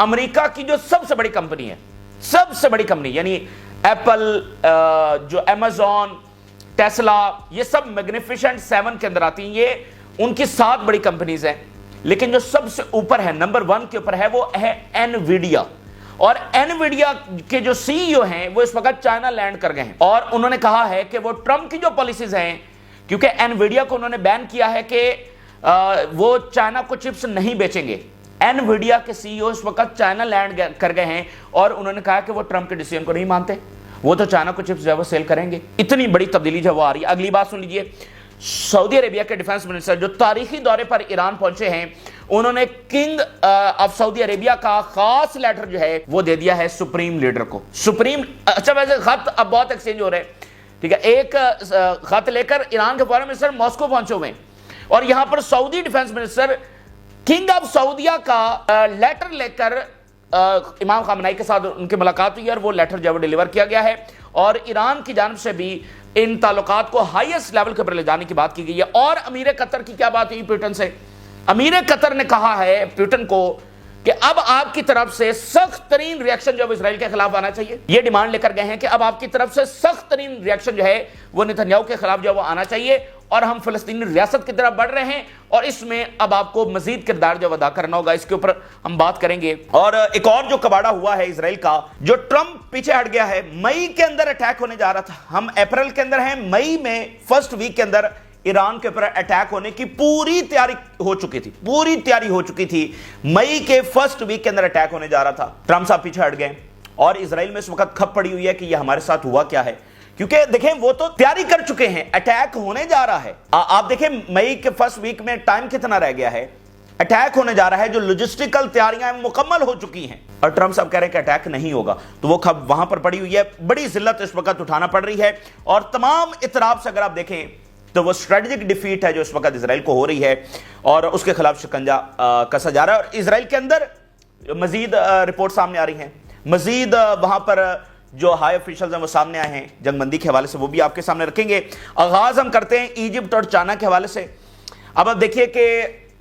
امریکہ کی جو سب سے بڑی کمپنی ہے، سب سے بڑی کمپنی یعنی ایپل، جو ایمیزون، ٹیسلا، یہ سب میگنیفیشنٹ 7 کے اندر آتی ہیں، یہ ان کی 7 بڑی کمپنیز ہیں، لیکن جو سب سے اوپر ہے، نمبر 1 کے اوپر ہے، وہ ہے انویڈیا۔ اور انویڈیا کے جو سی ای او ہیں وہ اس وقت چائنا لینڈ کر گئے ہیں، اور انہوں نے کہا ہے کہ وہ ٹرمپ کی جو پالیسیز ہیں، کیونکہ انویڈیا کو انہوں نے بین کیا ہے کہ وہ چائنا کو چپس نہیں بیچیں گے۔ انویڈیا کے سی ای او اس وقت چائنا لینڈ کر گئے ہیں، اور انہوں نے کہا کہ وہ ٹرمپ کے ڈیسیژن کو نہیں مانتے، وہ تو چائنا کو چپس جو ہے وہ سیل کریں گے۔ اتنی بڑی تبدیلی جو وہ آ رہی ہے۔ اگلی بات سن لیجئے، سعودی عربیہ کے ڈیفنس منسٹر جو تاریخی دورے پر ایران پہنچے ہیں، انہوں نے کنگ آف سعودی عربیہ کا خاص لیٹر جو ہے وہ دے دیا ہے سپریم لیڈر کو۔ سپریم، اچھا ویسے خط اب بہت ایکسچینج ہو رہے ہیں، ٹھیک ہے، ایک خط لے کر ایران کے فارن منسٹر ماسکو پہنچے ہوئے ہیں، اور یہاں پر سعودی ڈیفنس منسٹر کنگ آف سعودیہ کا لیٹر لے کر امام خامنائی کے ساتھ ان کی ملاقات ہوئی، اور وہ لیٹر جو ہے وہ ڈیلیور کیا گیا ہے، اور ایران کی جانب سے بھی ان تعلقات کو ہائیسٹ لیول کے پر لے جانے کی بات کی گئی ہے۔ اور امیر قطر کی کیا بات ہوئی پیوٹن سے؟ امیر قطر نے کہا ہے پیوٹن کو کہ اب آپ کی طرف سے سخت ترین ریاکشن جو اسرائیل کے خلاف آنا چاہیے۔ یہ ڈیمانڈ لے کر گئے ہیں کہ اب آپ کی طرف سے سخت ترین ریاکشن جو ہے وہ نتنیاہو کے خلاف جو ہے وہ آنا چاہیے، اور ہم فلسطینی ریاست کی طرف بڑھ رہے ہیں، اور اس میں اب آپ کو مزید کردار جو ادا کرنا ہوگا۔ اس کے اوپر ہم بات کریں گے۔ اور ایک اور جو کباڑا ہوا ہے اسرائیل کا، جو ٹرمپ پیچھے ہٹ گیا ہے، مئی کے اندر اٹیک ہونے جا رہا تھا، ہم اپریل کے اندر ہیں، مئی میں فرسٹ ویک کے اندر ایران کے اوپر اٹیک ہونے کی پوری تیاری ہو چکی تھی، مئی کے فرسٹ ویک کے اندر اٹیک ہونے جا رہا تھا، ٹرمپ صاحب پیچھے ہٹ گئے، اور اسرائیل میں اس وقت کھپ پڑی ہوئی ہے کہ یہ ہمارے ساتھ ہوا کیا ہے، کیونکہ دیکھیں وہ تو تیاری کر چکے ہیں، اٹیک ہونے جا رہا ہے۔ آپ دیکھیں مئی کے فرسٹ ویک میں ٹائم کتنا رہ گیا ہے، اٹیک ہونے جا رہا ہے، جو لوجسٹیکل تیاریاں مکمل ہو چکی ہیں، اور ٹرمپ صاحب کہہ رہے ہیں کہ اٹیک نہیں ہوگا، تو وہ کھپ وہاں پر پڑی ہوئی ہے، بڑی ذلت اس وقت اٹھانا پڑ رہی ہے، اور تمام اطراف سے اگر آپ دیکھیں تو وہ اسٹریٹجک ڈیفیٹ ہے جو اس وقت اسرائیل کو ہو رہی ہے، اور اس کے خلاف شکنجہ کسا جا رہا ہے۔ اور اسرائیل کے اندر مزید رپورٹ سامنے آ رہی ہیں، مزید وہاں پر جو ہائی آفیشلز ہیں وہ سامنے آئے ہیں جنگ بندی کے حوالے سے، وہ بھی آپ کے سامنے رکھیں گے۔ آغاز ہم کرتے ہیں ایجپٹ اور چائنا کے حوالے سے۔ اب آپ دیکھیے کہ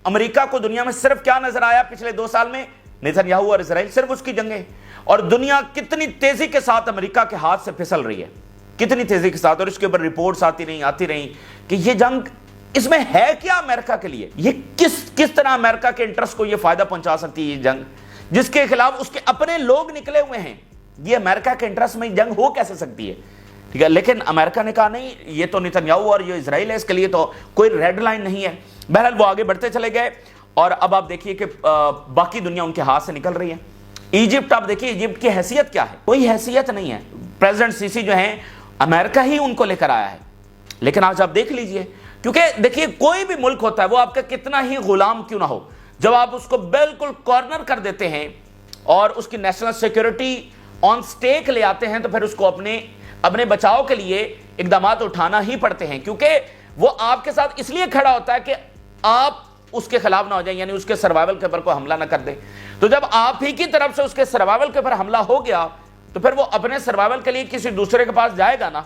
امریکہ کو دنیا میں صرف کیا نظر آیا پچھلے 2 سال میں؟ نتنیاہو اور اسرائیل، صرف اس کی جنگیں، اور دنیا کتنی تیزی کے ساتھ امریکہ کے ہاتھ سے پھسل رہی ہے، کتنی تیزی کے ساتھ، اور اس کے اوپر رپورٹس آتی رہیں کہ یہ جنگ، اس میں ہے کیا امریکہ کے لیے، یہ کس طرح امریکہ کے انٹرسٹ کو یہ فائدہ پہنچا سکتی ہے یہ جنگ، جس کے خلاف اس کے اپنے لوگ نکلے ہوئے ہیں، یہ امریکہ کے انٹرسٹ میں جنگ ہو کیسے سکتی ہے، ٹھیک ہے۔ لیکن امریکہ نے کہا نہیں، یہ تو نتنیاہو اور یہ اسرائیل ہے، اس کے لیے تو کوئی ریڈ لائن نہیں ہے۔ بہرحال وہ آگے بڑھتے چلے گئے، اور اب آپ دیکھیے کہ باقی دنیا ان کے ہاتھ سے نکل رہی ہے۔ ایجپٹ، آپ دیکھیے ایجپٹ کی حیثیت کیا ہے، کوئی حیثیت نہیں ہے، پریزیڈنٹ سیسی جو ہیں امریکہ ہی ان کو لے کر آیا ہے، لیکن آج آپ دیکھ لیجئے، کیونکہ دیکھیے کوئی بھی ملک ہوتا ہے وہ آپ کا کتنا ہی غلام کیوں نہ ہو، جب آپ اس کو بالکل کارنر کر دیتے ہیں اور اس کی نیشنل سیکیورٹی آن سٹیک لے آتے ہیں، تو پھر اس کو اپنے بچاؤ کے لیے اقدامات اٹھانا ہی پڑتے ہیں، کیونکہ وہ آپ کے ساتھ اس لیے کھڑا ہوتا ہے کہ آپ اس کے خلاف نہ ہو جائیں، یعنی اس کے سروائیول کے اوپر کوئی حملہ نہ کر دیں۔ تو جب آپ ہی کی طرف سے اس کے سروائیول کے اوپر حملہ ہو گیا، تو پھر وہ اپنے سروائیول کے لیے کسی دوسرے کے پاس جائے گا نا۔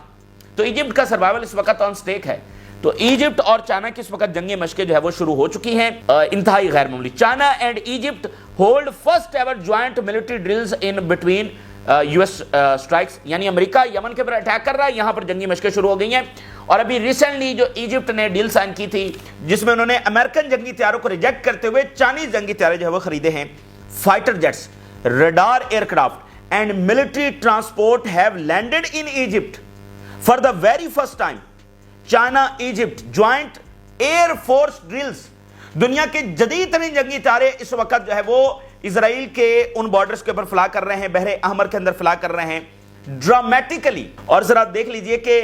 تو ایجپٹ کا سروائیول اس وقت آن سٹیک ہے۔ تو ایجپٹ اور چائنا کی اس وقت جنگی مشقیں جو ہے وہ شروع ہو چکی ہیں، انتہائی غیر معمولی۔ China and Egypt hold first ever joint military drills in between U S strikes, یعنی امریکہ یمن کے اوپر اٹیک کر رہا ہے، یہاں پر جنگی مشقیں شروع ہو گئی ہیں۔ اور ابھی ریسنٹلی جو ایجپٹ نے ڈیل سائن کی تھی، جس میں انہوں نے امریکن جنگی طیاروں کو ریجیکٹ کرتے ہوئے چائنیز جنگی طیارے جو ہے وہ خریدے ہیں۔ Fighter jets, radar aircraft and military transport have landed in Egypt for the very first time. China Egypt joint air force drills, دنیا کے جدید ترین جنگی طیارے اس وقت جو ہے وہ اسرائیل کے ان بارڈرز کے اوپر فلائی کر رہے ہیں، بحر احمر کے اندر فلائی کر رہے ہیں ڈرامیٹیکلی۔ اور ذرا دیکھ لیجئے کہ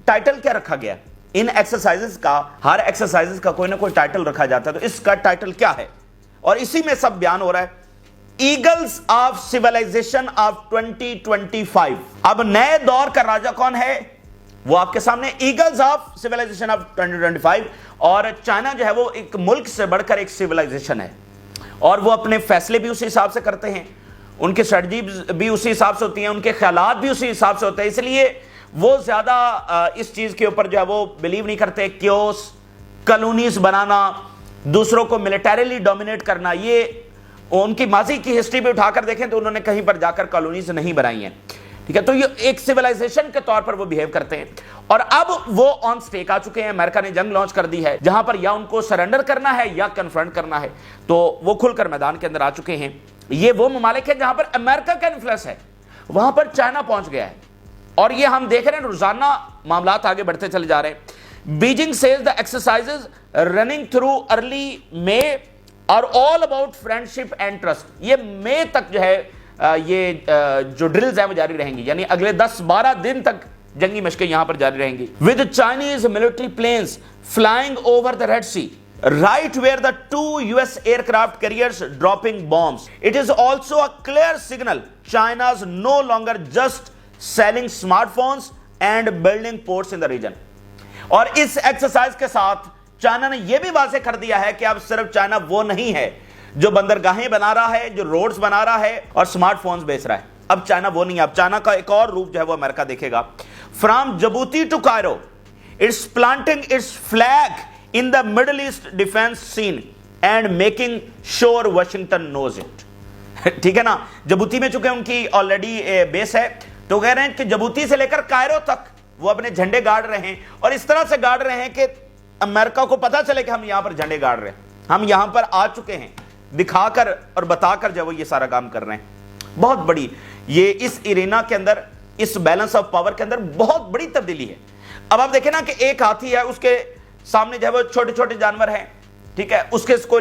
ٹائٹل کیا رکھا گیا ان ایکسرسائزز کا، ہر ایکسرسائزز کا کوئی نہ کوئی ٹائٹل رکھا جاتا ہے، تو اس کا ٹائٹل کیا ہے، اور اسی میں سب بیان ہو رہا ہے، ایگلز آف سیولائزیشن آف 2025۔ اب نئے دور کا راجہ کون ہے، وہ آپ کے سامنے، ایگلز آف سیولائزیشن آف 2025۔ اور چائنا جو ہے وہ ایک ملک سے بڑھ کر ایک سیولائزیشن ہے، اور وہ اپنے فیصلے بھی اسی حساب سے کرتے ہیں، ان کی اسٹریٹجی بھی اسی حساب سے ہوتی ہیں، ان کے خیالات بھی اسی حساب سے ہوتے ہیں، اس لیے وہ زیادہ اس چیز کے اوپر جو ہے وہ بلیو نہیں کرتے، کیوس، کالونیز بنانا، دوسروں کو ملیٹریلی ڈومینیٹ کرنا، یہ ان کی ماضی کی ہسٹری بھی اٹھا کر دیکھیں تو انہوں نے کہیں پر جا کر کالونیز نہیں بنائی ہیں، ٹھیک ہے. تو یہ ایک سیولائزیشن کے طور پر وہ بیہیو کرتے ہیں. اور اب وہ آن سٹیک آ چکے ہیں. امریکہ نے جنگ لانچ کر دی ہے جہاں پر یا ان کو سرنڈر کرنا ہے یا کنفرنٹ کرنا ہے. تو وہ کھل کر میدان کے اندر آ چکے ہیں. یہ وہ ممالک ہیں جہاں پر امریکہ کا انفلوئنس ہے، وہاں پر چائنا پہنچ گیا ہے. اور یہ ہم دیکھ رہے ہیں روزانہ معاملات آگے بڑھتے چلے جا رہے ہیں. Beijing says the exercises running through early May are all about friendship and trust. یہ مئی تک جو ہے یہ جو ڈرلز ہیں وہ جاری رہیں گی، یعنی اگلے 10-12 دن تک جنگی مشقیں یہاں پر جاری رہیں گی. With Chinese military planes flying over the Red Sea right where the 2 US aircraft carriers dropping bombs. It is also a clear signal China's no longer just selling smartphones and building ports in the region. اور اس exercise کے ساتھ China نے یہ بھی واضح کر دیا ہے کہ اب صرف چائنا وہ نہیں ہے جو بندرگاہیں بنا رہا ہے، جو روڈز بنا رہا ہے اور سمارٹ فونز بیچ رہا ہے. اب چائنا وہ نہیں ہے. اب چائنا کا ایک اور روپ جو ہے وہ امریکہ دیکھے گا. From Djibouti to Cairo, it's planting its flag in the Middle East defense scene and making sure Washington knows it. ٹھیک ہے نا. جبوتی میں چونکہ ان کی آلریڈی بیس ہے تو کہہ رہے ہیں کہ جبوتی سے لے کر کائرو تک وہ اپنے جھنڈے گاڑ رہے ہیں اور اس طرح سے گاڑ رہے ہیں کہ امریکہ کو پتا چلے کہ ہم یہاں پر جھنڈے گاڑ رہے ہیں، ہم یہاں پر آ چکے ہیں، دکھا کر اور بتا کر جو وہ یہ سارا کام کر رہے ہیں. بہت بڑی یہ اس ایرینا کے اندر، اس بیلنس آف پاور کے اندر بہت بڑی تبدیلی ہے. اب آپ دیکھیں نا کہ ایک ہاتھی ہے، اس کے سامنے جو ہے وہ چھوٹے چھوٹے جانور ہیں، ٹھیک ہے، اس کے اس کو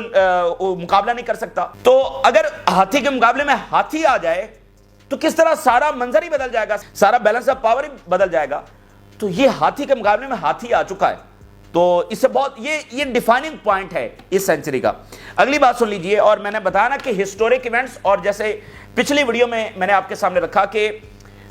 مقابلہ نہیں کر سکتا. تو اگر ہاتھی کے مقابلے میں ہاتھی آ جائے تو کس طرح سارا منظر ہی بدل جائے گا، سارا بیلنس آف پاور ہی بدل جائے گا. تو یہ ہاتھی کے مقابلے میں ہاتھی آ چکا ہے. تو اس سے بہت یہ ڈیفائننگ پوائنٹ ہے اس سینچری کا. اگلی بات سن لیجئے. اور میں نے بتایا نا کہ ہسٹورک ایونٹس، اور جیسے پچھلی ویڈیو میں نے آپ کے سامنے رکھا کہ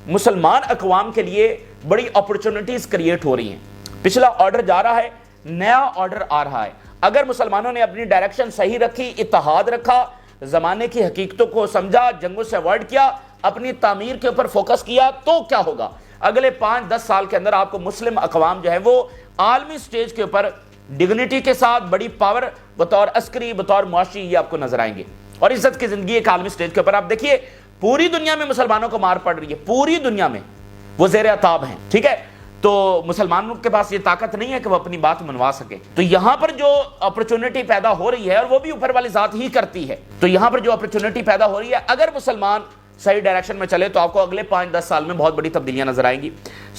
مسلمان اقوام کے لیے بڑی اپرچونٹیز کریٹ ہو رہی ہیں. پچھلا آرڈر جا رہا ہے، نیا آرڈر آ رہا ہے. اگر مسلمانوں نے اپنی ڈائریکشن صحیح رکھی، اتحاد رکھا، زمانے کی حقیقتوں کو سمجھا، جنگوں سے اوائڈ کیا، اپنی تعمیر کے اوپر فوکس کیا، تو کیا ہوگا؟ اگلے 5-10 سال کے اندر آپ کو مسلم اقوام جو ہے وہ عالمی سٹیج کے اوپر ڈگنیٹی کے ساتھ بڑی پاور بطور عسکری، بطور معاشی، یہ آپ کو نظر آئیں گے. اور عزت کی زندگی ایک عالمی سٹیج کے اوپر. آپ دیکھیے پوری دنیا میں مسلمانوں کو مار پڑ رہی ہے، پوری دنیا میں وہ زیر عتاب ہیں، ٹھیک ہے. تو مسلمانوں کے پاس یہ طاقت نہیں ہے کہ وہ اپنی بات منوا سکے. تو یہاں پر جو اپرچونٹی پیدا ہو رہی ہے، اور وہ بھی اوپر والی ذات ہی کرتی ہے، تو یہاں پر جو اپرچونٹی پیدا ہو رہی ہے، اگر مسلمان صحیح ڈائریکشن میں چلے تو آپ کو اگلے 5-10 سال میں بہت بڑی تبدیلیاں نظر آئیں گی.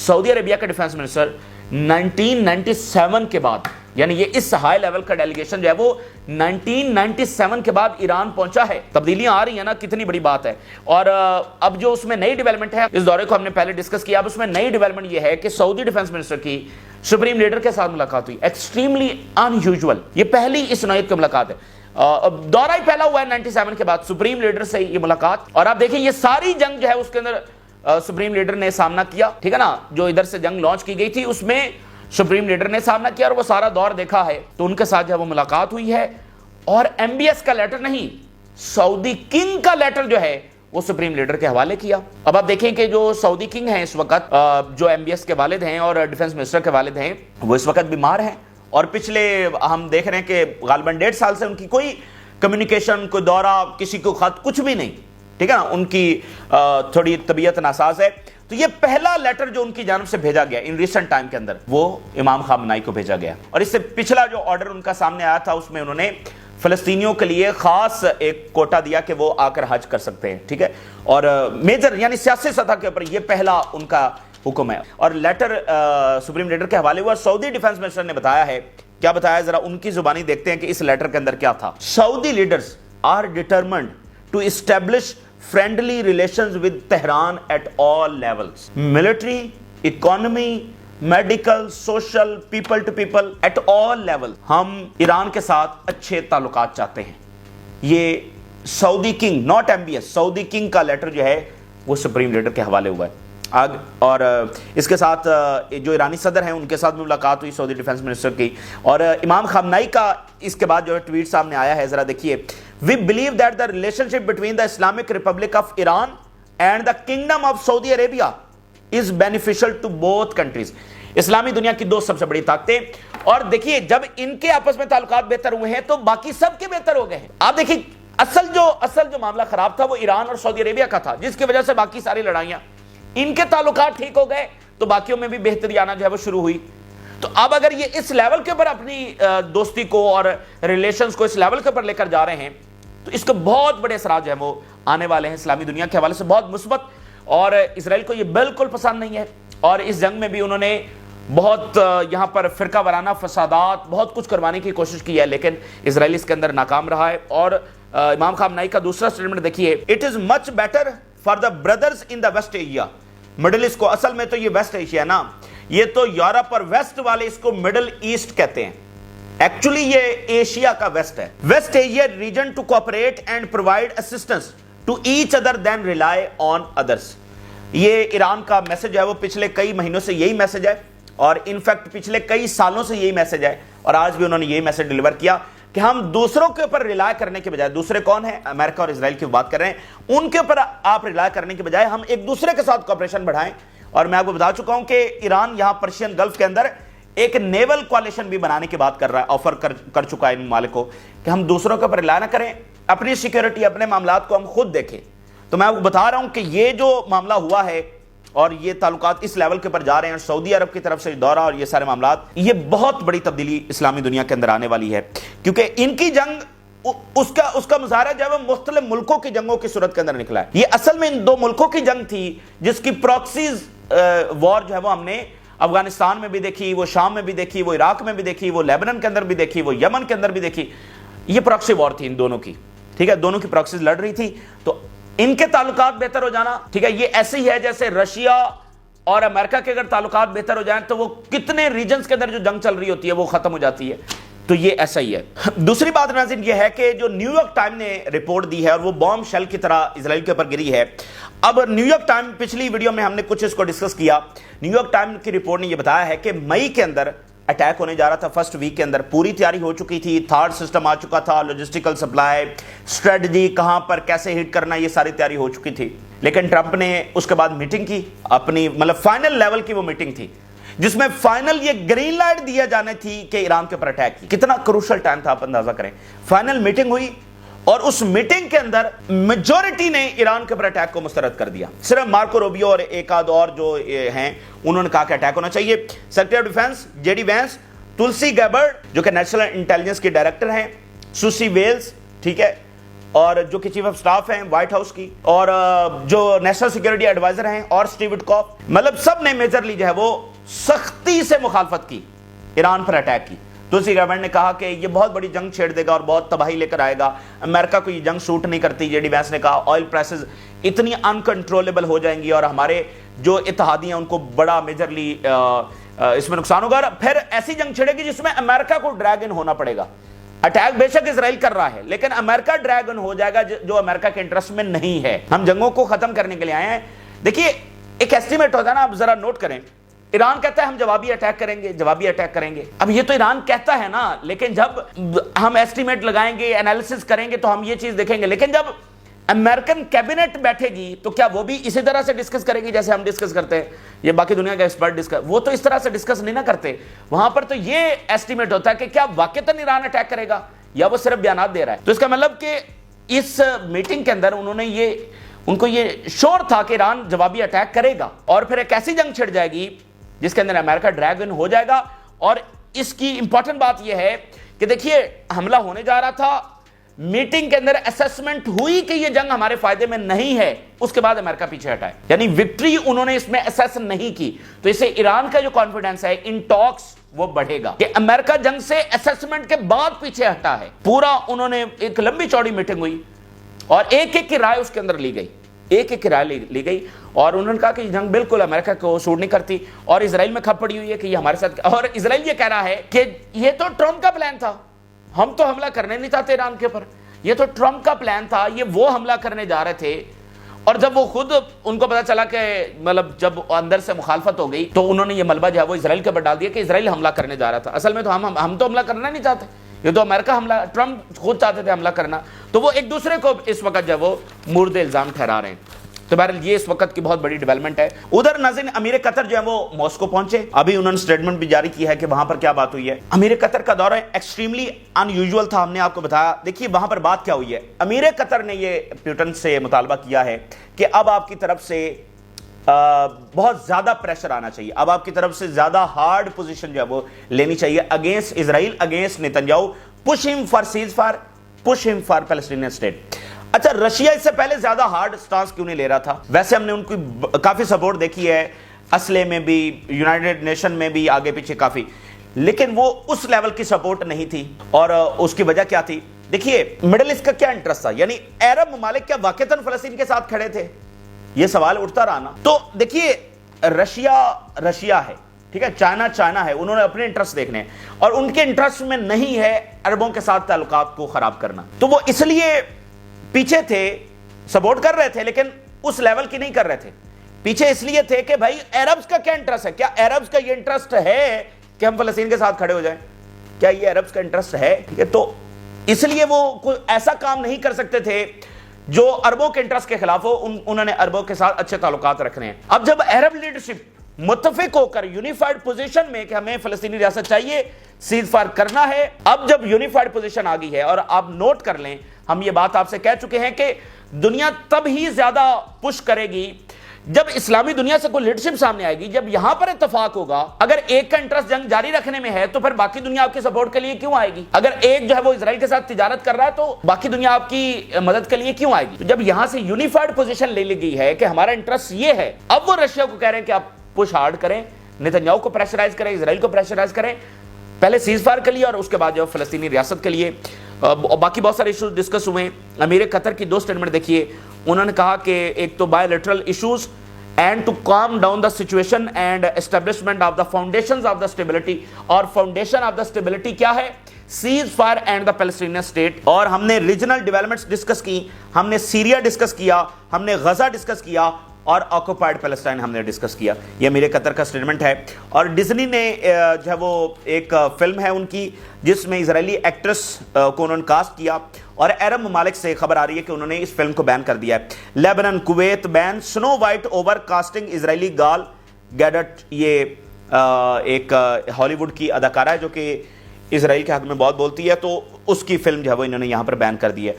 سعودی عربیہ کا ڈیفنس منسٹر 1997 کے بعد، یعنی یہ اس ہائی لیول کا ڈیلیگیشن جو ہے وہ 1997 کے بعد ایران پہنچا ہے. تبدیلیاں آ رہی ہیں نا، کتنی بڑی بات ہے. اور اب جو اس میں نئی ڈیولپمنٹ ہے، اس دورے کو ہم نے پہلے ڈسکس کیا. اب اس میں نئی ڈیولپمنٹ یہ ہے کہ سعودی ڈیفنس منسٹر کی سپریم لیڈر کے ساتھ ملاقات ہوئی. ایکسٹریملی ان یوزول، یہ پہلی اس نوعیت کی ملاقات ہے. دورہ ہی پہلا ہوا ہے 97 کے بعد، سپریم لیڈر سے یہ ملاقات. اور آپ دیکھیں یہ ساری جنگ جو ہے اس کے اندر سپریم لیڈر نے سامنا کیا، ٹھیک ہے نا. جو ادھر سے جنگ لانچ کی گئی تھی اس میں سپریم لیڈر نے سامنا کیا اور وہ سارا دور دیکھا ہے. تو ان کے ساتھ جو وہ ملاقات ہوئی ہے. اور ایم بی ایس کا لیٹر نہیں، سعودی کنگ کا لیٹر جو ہے وہ سپریم لیڈر کے حوالے کیا. اب آپ دیکھیں کہ جو سعودی کنگ ہیں اس وقت، جو ایم بی ایس کے والد ہیں اور ڈیفنس منسٹر کے والد ہیں، وہ اس وقت بیمار ہیں. اور پچھلے ہم دیکھ رہے ہیں کہ غالباً 1.5 سال سے ان کی کوئی کمیونیکیشن، کوئی دورہ، کسی کو خط، کچھ بھی نہیں، ٹھیک ہے نا. ان کی تھوڑی طبیعت ناساز ہے. تو یہ پہلا لیٹر جو ان کی جانب سے بھیجا گیا ان ریسنٹ ٹائم کے اندر، وہ امام خامنائی کو بھیجا گیا. اور اس سے پچھلا جو آرڈر ان کا سامنے آیا تھا اس میں انہوں نے فلسطینیوں کے لیے خاص ایک کوٹا دیا کہ وہ آ کر حج کر سکتے ہیں، ٹھیک ہے. اور میجر یعنی سیاسی سطح کے اوپر یہ پہلا ان کا حکم ہے. اور لیٹر سپریم لیڈر کے حوالے ہوا. سعودی ڈیفنس منسٹر نے بتایا ہے، کیا بتایا ذرا ان کی زبانی دیکھتے ہیں کہ اس لیٹر کے اندر کیا تھا. Saudi leaders are determined to establish friendly relations with Tehran at all levels, military, economy, medical, social, people to people, at all levels. ہم ایران کے ساتھ اچھے تعلقات چاہتے ہیں. یہ Saudi king, not M B S, Saudi king کا letter جو ہے وہ سپریم لیڈر کے حوالے ہوا ہے. اور اس کے ساتھ جو ایرانی صدر ہیں ان کے ساتھ بھی ملاقات ہوئی سعودی ڈیفنس منسٹر کی. اور امام خامنائی کا اس کے بعد جو ہے ٹویٹ سامنے آیا ہے، ذرا دیکھیے. We believe that the relationship between the Islamic Republic of Iran and the Kingdom of Saudi Arabia is beneficial to both countries. اسلامی دنیا کی دو سب سے بڑی طاقتیں. اور دیکھیے جب ان کے آپس میں تعلقات بہتر ہوئے ہیں تو باقی سب کے بہتر ہو گئے ہیں. آپ دیکھیں اصل جو معاملہ خراب تھا وہ ایران اور سعودی عربیہ کا تھا، جس کی وجہ سے باقی ساری لڑائیاں، ان کے تعلقات ٹھیک ہو گئے تو باقیوں میں بھی بہتری آنا جو ہے وہ شروع ہوئی۔ تو اب اگر یہ اس لیول کے اوپر اپنی دوستی کو اور ریلیشنز کو اس لیول کے اوپر لے کر جا رہے ہیں تو اس کے بہت بڑے اثرات جو ہیں وہ آنے والے ہیں اسلامی دنیا کے حوالے سے، بہت مثبت، اور اسرائیل کو یہ بالکل پسند نہیں ہے، اور اس جنگ میں بھی انہوں نے بہت یہاں پر فرقہ وارانہ فسادات بہت کچھ کروانے کی کوشش کی ہے، لیکن اسرائیل اس کے اندر ناکام رہا ہے۔ اور امام خامنائی کا دوسرا سٹیٹمنٹ دیکھیے، it is much better for the brothers in the West Asia, Middle East کو، اصل میں تو یہ ویسٹ ایشیا نا، یہ تو یورپ اور ویسٹ والے اس کو مڈل ایسٹ کہتے ہیں، ایکچولی یہ ایشیا کا ویسٹ ہے، west Asia region to cooperate and provide assistance to each other then rely on others. یہ ایران کا میسج ہے، وہ پچھلے کئی مہینوں سے یہی میسج ہے، اور انفیکٹ پچھلے کئی سالوں سے یہی میسج ہے، اور آج بھی انہوں نے یہی میسج ڈیلیور کیا کہ ہم دوسروں کے اوپر ریلائے کرنے کے بجائے، دوسرے کون ہیں؟ امریکہ اور اسرائیل کی بات کر رہے ہیں، ان کے اوپر آپ ریلائے کرنے کے بجائے ہم ایک دوسرے کے ساتھ کوآپریشن بڑھائیں۔ اور میں آپ کو بتا چکا ہوں کہ ایران یہاں پرشین گلف کے اندر ایک نیول کوalition بھی بنانے کی بات کر رہا ہے، آفر کر چکا ہے ان ممالک کو کہ ہم دوسروں کے اوپر ریلائے نہ کریں، اپنی سیکیورٹی، اپنے معاملات کو ہم خود دیکھیں۔ تو میں آپ کو بتا رہا ہوں کہ یہ جو معاملہ ہوا ہے اور یہ تعلقات اس لیول کے پر جا رہے ہیں، سعودی عرب کی طرف سے دورہ اور یہ سارے معاملات، یہ بہت بڑی تبدیلی اسلامی دنیا کے اندر آنے والی ہے، کیونکہ ان کی جنگ اس کا مظاہرہ جو ہے وہ مختلف ملکوں کی جنگوں کی صورت کے اندر نکلا ہے۔ یہ اصل میں ان دو ملکوں کی جنگ تھی جس کی پراکسیز وار جو ہے وہ ہم نے افغانستان میں بھی دیکھی، وہ شام میں بھی دیکھی، وہ عراق میں بھی دیکھی، وہ لیبنن کے اندر بھی دیکھی، وہ یمن کے اندر بھی دیکھی۔ یہ پراکسی وار تھی ان دونوں کی، ٹھیک ہے، دونوں کی پراکسیز لڑ رہی تھی، تو ان کے تعلقات بہتر ہو جانا، ٹھیک ہے، یہ ایسے ہی ہے جیسے رشیا اور امریکہ کے اگر تعلقات بہتر ہو جائیں تو وہ کتنے ریجنز کے اندر جو جنگ چل رہی ہوتی ہے وہ ختم ہو جاتی ہے، تو یہ ایسا ہی ہے۔ دوسری بات ناظرین یہ ہے کہ جو نیو یارک ٹائم نے رپورٹ دی ہے اور وہ بام شیل کی طرح اسرائیل کے اوپر گری ہے، اب نیو یارک ٹائم، پچھلی ویڈیو میں ہم نے کچھ اس کو ڈسکس کیا، نیو یارک ٹائم کی رپورٹ نے یہ بتایا ہے کہ مئی کے اندر اٹیک ہونے جا رہا تھا، فرسٹ ویک کے اندر پوری تیاری ہو چکی تھی، تھارڈ سسٹم آ چکا تھا، لاجسٹیکل سپلائی، اسٹریٹجی، کہاں پر کیسے ہٹ کرنا، یہ ساری تیاری ہو چکی تھی، لیکن ٹرمپ نے اس کے بعد میٹنگ کی اپنی، مطلب فائنل لیول کی وہ میٹنگ تھی جس میں فائنل یہ گرین لائٹ دیا جانے تھی کہ ایران کے اوپر اٹیک کی۔ کتنا کروشل ٹائم تھا، آپ اندازہ کریں، فائنل میٹنگ ہوئی اور اس میٹنگ کے اندر میجورٹی نے ایران کے اوپر اٹیک کو مسترد کر دیا، صرف مارکو روبیو اور ایک آدھ اور جو ہیں انہوں نے کہا کہ اٹیک ہونا چاہیے۔ Secretary of defence J D Vance, Tulsi Gabbard جو کہ نیشنل انٹیلیجنس کی ڈائریکٹر ہیں، سوسی ویلز، ٹھیک ہے، اور جو کہ چیف آف سٹاف ہیں وائٹ ہاؤس کی، اور جو نیشنل سیکیورٹی ایڈوائزر ہیں، اور سٹیو وٹکاف، مطلب سب نے میجرلی جو ہے وہ سختی سے مخالفت کی، ایران پر اٹیک کی۔ تلسی گیبرڈ نے کہا کہ یہ بہت بڑی جنگ چھیڑ دے گا اور بہت تباہی لے کر آئے گا، امریکہ کو یہ جنگ سوٹ نہیں کرتی۔ جے ڈی وینس نے کہا آئل پرائسز اتنی انکنٹرولبل ہو جائیں گی اور ہمارے جو اتحادی ہیں ان کو بڑا میجرلی اس میں نقصان ہوگا، پھر ایسی جنگ چھڑے گی جس میں امریکہ کو ڈریگ ان ہونا پڑے گا۔ اٹیک بے شک اسرائیل کر رہا ہے لیکن امریکہ ڈریگ ان ہو جائے گا جو امریکہ کے انٹرسٹ میں نہیں ہے۔ ہم جنگوں کو ختم کرنے کے لیے آئے ہیں۔ دیکھیے ایک ایسٹیمیٹ ہوتا ہے نا، آپ ذرا نوٹ کریں، ایران کہتا ہے ہم جوابی اٹیک کریں گے، جوابی اٹیک کریں گے۔ اب یہ تو ایران کہتا ہے نا، لیکن جب ہم ایسٹیمیٹ لگائیں گے، انالیسس کریں گے تو ہم یہ چیز دیکھیں گے، لیکن جب امریکن کیبنٹ بیٹھے گی تو کیا وہ بھی اسی طرح سے ڈسکس کرے گی جیسے ہم ڈسکس کرتے ہیں؟ یہ باقی دنیا کا ایکسپرٹ ڈسکس، وہ تو اس طرح سے ڈسکس نہیں نہ کرتے، وہاں پر تو یہ ایسٹیمیٹ ہوتا ہے کہ کیا واقعتاً ایران اٹیک کرے گا یا وہ صرف بیانات دے رہا ہے۔ تو اس کا مطلب کہ اس میٹنگ کے اندر ان کو یہ شور تھا کہ ایران جوابی اٹیک کرے گا اور پھر ایک ایسی جنگ چھڑ جائے گی جس کے اندر امریکہ ڈریگ ان ہو جائے گا۔ اور اس کی امپورٹنٹ بات یہ ہے کہ دیکھیے حملہ ہونے جا رہا تھا، میٹنگ کے اندر اسیسمنٹ ہوئی کہ یہ جنگ ہمارے فائدے میں نہیں ہے، اس کے بعد امریکہ پیچھے ہٹا ہے، یعنی وکٹری انہوں نے اس میں اسیس نہیں کی۔ تو اسے ایران کا جو کانفیڈنس ہے ان ٹاکس وہ بڑھے گا کہ امریکہ جنگ سے اسیسمنٹ کے بعد پیچھے ہٹا ہے۔ پورا انہوں نے ایک لمبی چوڑی میٹنگ ہوئی اور ایک ایک کی رائے اس کے اندر لی گئی، ایک ایک کی رائے لی گئی، اور انہوں نے کہا کہ یہ جنگ بالکل امریکہ کو سوٹ نہیں کرتی، اور اسرائیل میں کھپ پڑی ہوئی ہے کہ یہ ہمارے ساتھ، اور اسرائیل یہ کہہ رہا ہے کہ یہ تو ٹرمپ کا پلان تھا، ہم تو حملہ کرنے نہیں چاہتے ایران کے اوپر، یہ تو ٹرمپ کا پلان تھا، یہ وہ حملہ کرنے جا رہے تھے۔ اور جب وہ خود ان کو پتا چلا کہ مطلب جب اندر سے مخالفت ہو گئی تو انہوں نے یہ ملبہ جو ہے وہ اسرائیل کے اوپر ڈال دیا کہ اسرائیل حملہ کرنے جا رہا تھا، اصل میں تو ہم تو حملہ کرنا نہیں چاہتے، یہ تو امریکہ حملہ، ٹرمپ خود چاہتے تھے حملہ کرنا۔ تو وہ ایک دوسرے کو اس وقت جو ہے وہ مورد الزام ٹھہرا رہے ہیں۔ تو بہرحال یہ اس وقت کی بہت بڑی ڈیولپمنٹ ہے. ادھر ناظرین امیر قطر جو ہے وہ ماسکو پہنچے, ابھی انہوں نے سٹیٹمنٹ بھی جاری کی ہے کہ وہاں پر کیا بات ہوئی ہے. امیر قطر کا دورہ ایکسٹریملی ان یوزول تھا, ہم نے آپ کو بتایا. دیکھیے وہاں پر بات کیا ہوئی ہے. امیر قطر نے یہ پیوٹن سے مطالبہ کیا ہے کہ اب آپ کی طرف سے بہت زیادہ پریشر آنا چاہیے, اب آپ کی طرف سے زیادہ ہارڈ پوزیشن جو ہے وہ لینی چاہیے against Israel, against Netanyahu. push him for ceasefire, push him for Palestinian state. اچھا رشیا اس سے پہلے زیادہ ہارڈ سٹانس کیوں نہیں لے رہا تھا؟ ویسے ہم نے ان کی کافی سپورٹ دیکھی ہے, اسلحے میں بھی, یونائٹڈ نیشن میں بھی, آگے پیچھے کافی, لیکن وہ اس لیول کی سپورٹ نہیں تھی. اور اس کی وجہ کیا تھی؟ دیکھیے مڈل ایسٹ کا کیا انٹرسٹ تھا, یعنی عرب ممالک کیا واقعتاً فلسطین کے ساتھ کھڑے تھے؟ یہ سوال اٹھتا رہا نا. تو دیکھیے رشیا ہے, ٹھیک ہے, چائنا ہے, انہوں نے اپنے انٹرسٹ دیکھنے ہیں اور ان کے انٹرسٹ میں نہیں ہے عربوں کے ساتھ تعلقات کو خراب کرنا. تو وہ اس لیے پیچھے تھے, سپورٹ کر رہے تھے لیکن اس لیول کی نہیں کر رہے تھے. پیچھے اس لیے تھے کہ بھائی عربز کا کیا انٹرسٹ ہے, کیا عربز کا یہ انٹرسٹ ہے کہ ہم فلسطین کے ساتھ کھڑے ہو جائیں, کیا یہ عربز کا انٹرسٹ ہے؟ ٹھیک ہے, تو اس لیے وہ کوئی ایسا کام نہیں کر سکتے تھے جو عربوں کے انٹرسٹ کے خلاف ہو. انہوں نے عربوں کے ساتھ اچھے تعلقات رکھنے ہیں. اب جب عرب لیڈرشپ متفق ہو کر یونیفائڈ پوزیشن میں کہ ہمیں فلسطینی ریاست چاہیے, سیز فائر کرنا ہے, اب جب یونیفائڈ پوزیشن آ گئی ہے, اور آپ نوٹ کر لیں ہم یہ بات آپ سے کہہ چکے ہیں کہ دنیا تب ہی زیادہ پش کرے گی جب اسلامی دنیا سے کوئی لیڈرشپ سامنے آئے گی, جب یہاں پر اتفاق ہوگا. اگر ایک کا انٹرسٹ جنگ جاری رکھنے میں ہے تو پھر باقی دنیا آپ کی سپورٹ کے لیے کیوں آئے گی؟ اگر ایک جو ہے وہ اسرائیل کے ساتھ تجارت کر رہا ہے تو باقی دنیا آپ کی مدد کے لیے کیوں آئے گی؟ تو جب یہاں سے یونیفائڈ پوزیشن لے لی گئی ہے کہ ہمارا انٹرسٹ یہ ہے, اب وہ رشیا کو کہہ رہے ہیں کہ آپ پش ہارڈ کریں, نیتنیاہو کو پریشرائز کریں, اسرائیل کو پریشرائز کریں, پہلے سیز فائر کے لیے اور اس کے بعد جو فلسطینی ریاست کے لیے. باقی بہت سارے ایشوز ڈسکس ہوئے ہیں. امیر قطر کی 2 سٹیٹمنٹ دیکھیے. انہوں نے کہا کہ ایک تو by lateral issues and to calm down the situation and establishment of the foundations of the stability, اور foundation of the stability کیا ہے؟ cease fire and the Palestinian state. اور ہم نے ریجنل ڈیولپمنٹس ڈسکس کی, ہم نے سیریا ڈسکس کیا, ہم نے غزہ ڈسکس کیا, اور آکوپائڈ پیلسٹائن ہم نے ڈسکس کیا. یہ میرے قطر کا سٹیٹمنٹ ہے. اور ڈزنی نے جو ہے وہ ایک فلم ہے ان کی جس میں اسرائیلی ایکٹریس کو انہوں نے کاسٹ کیا, اور عرب ممالک سے خبر آ رہی ہے کہ انہوں نے اس فلم کو بین کر دیا ہے. لیبنان, کویت بین سنو وائٹ اوور کاسٹنگ اسرائیلی گال گیڈٹ. یہ ایک ہالی ووڈ کی اداکارہ ہے جو کہ اسرائیل کے حق میں بہت بولتی ہے, تو اس کی فلم جو ہے وہ انہوں نے یہاں پر بین کر دی ہے.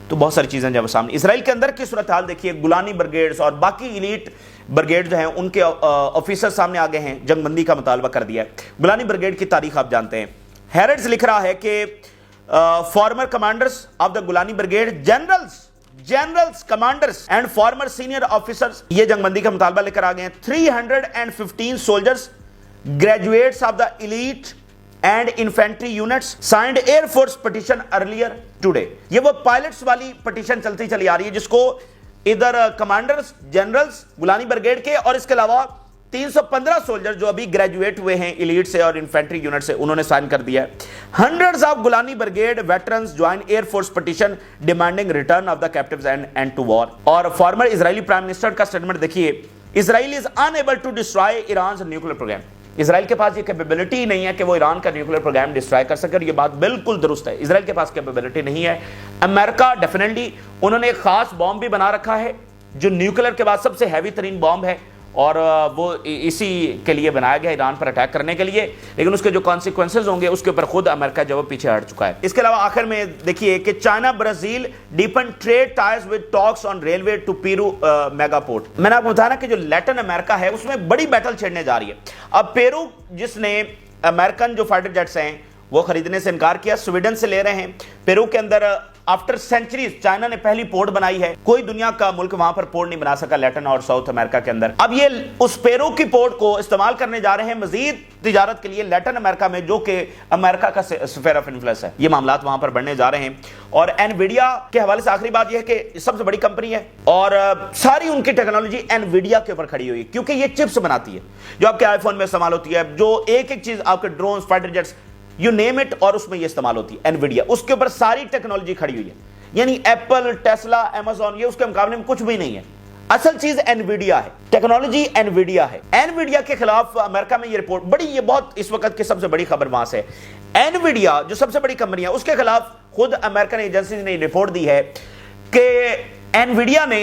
تو بہت ساری چیزیں جب سامنے. اسرائیل کے اندر کی صورتحال دیکھیے, گولانی بریگیڈز اور باقی ایلیٹ بریگیڈ جو ہیں ان کے آفیسر سامنے آگے ہیں, جنگ بندی کا مطالبہ کر دیا ہے. گولانی بریگیڈ کی تاریخ آپ جانتے ہیں. ہیرڈز لکھ رہا ہے کہ former commanders of the Golani brigade, generals commanders and former senior officers, یہ جنگ بندی کا مطالبہ لے کر آ گئے ہیں. 315 soldiers graduates of the elite and infantry units signed air force petition earlier today. یہ وہ پائلٹس والی پٹیشن چلتی چلی آ رہی ہے جس کو ادھر کمانڈرز, جنرلز گولانی بریگیڈ کے, اور اس کے علاوہ 315 سولجر جو ابھی گریجویٹ ہوئے ہیں ایلیٹ سے اور انفینٹری یونٹ سے, انہوں نے سائن کر دیا ہے. Hundreds of Golani brigade veterans join air force petition demanding return of the captives and end to war. اور فارمر اسرائیلی پرائم منسٹر کا سٹیٹمنٹ دیکھیے. Israel is unable to destroy Iran's nuclear programme. Israel کے پاس یہ capability ہی نہیں ہے کہ وہ ایران کا نیوکلیر پروگرام ڈسٹرائے کر سکے, اور یہ بات بالکل درست ہے. اسرائیل کے پاس کیپیبلٹی نہیں ہے. امریکہ ڈیفینیٹلی انہوں نے ایک خاص بام بھی بنا رکھا ہے جو نیوکلیر کے بعد سب سے ہیوی ترین بام ہے, اور وہ اسی کے لیے بنایا گیا ایران پر اٹیک کرنے کے لیے, لیکن اس کے جو کانسیکوینسز ہوں گے اس کے اوپر خود امریکہ جو پیچھے ہٹ چکا ہے. اس کے علاوہ آخر میں دیکھیے کہ China Brazil deepen trade ties with talks on railway to Peru mega port. میں نے آپ کو بتایا کہ جو لیٹن امریکہ ہے اس میں بڑی بیٹل چھیڑنے جا رہی ہے. اب پیرو جس نے امریکن جو فائٹر جیٹس ہیں وہ خریدنے سے انکار کیا, سویڈن سے لے رہے ہیں. پیرو کے اندر آفٹر سینچریز چائنا نے پہلی پورٹ بنائی ہے, کوئی دنیا کا ملک وہاں پر پورٹ نہیں بنا سکا لیٹن اور ساؤتھ امریکہ کے اندر. اب یہ اس پیرو کی پورٹ کو استعمال کرنے جا رہے ہیں مزید تجارت کے لیے لیٹن امریکہ میں, جو کہ امریکہ کا سفیر آف انفلوئنس ہے. یہ معاملات وہاں پر بڑھنے جا رہے ہیں. اور انویڈیا کے حوالے سے آخری بات یہ ہے کہ سب سے بڑی کمپنی ہے اور ساری ان کی ٹیکنالوجی انویڈیا کے اوپر کھڑی ہوئی, کیونکہ یہ چپس بناتی ہے جو آپ کے آئی فون میں استعمال ہوتی ہے, جو ایک چیز آپ کے drones, fighter jets, you name it, اور اس میں یہ استعمال ہوتی ہے انویڈیا. اس کے اوپر ساری ٹیکنالوجی کھڑی ہوئی ہے. یعنی ایپل, ٹیسلا, ایمیزون, یہ اس کے مقابلے میں کچھ بھی نہیں ہے. اصل چیز انویڈیا ہے, ٹیکنالوجی انویڈیا ہے. انویڈیا کے خلاف امریکہ میں یہ رپورٹ بڑی, یہ بہت اس وقت کی سب سے بڑی خبر وہاں سے. انویڈیا جو سب سے بڑی کمپنی ہے اس کے خلاف خود امریکن ایجنسیز نے رپورٹ دی ہے کہ انویڈیا نے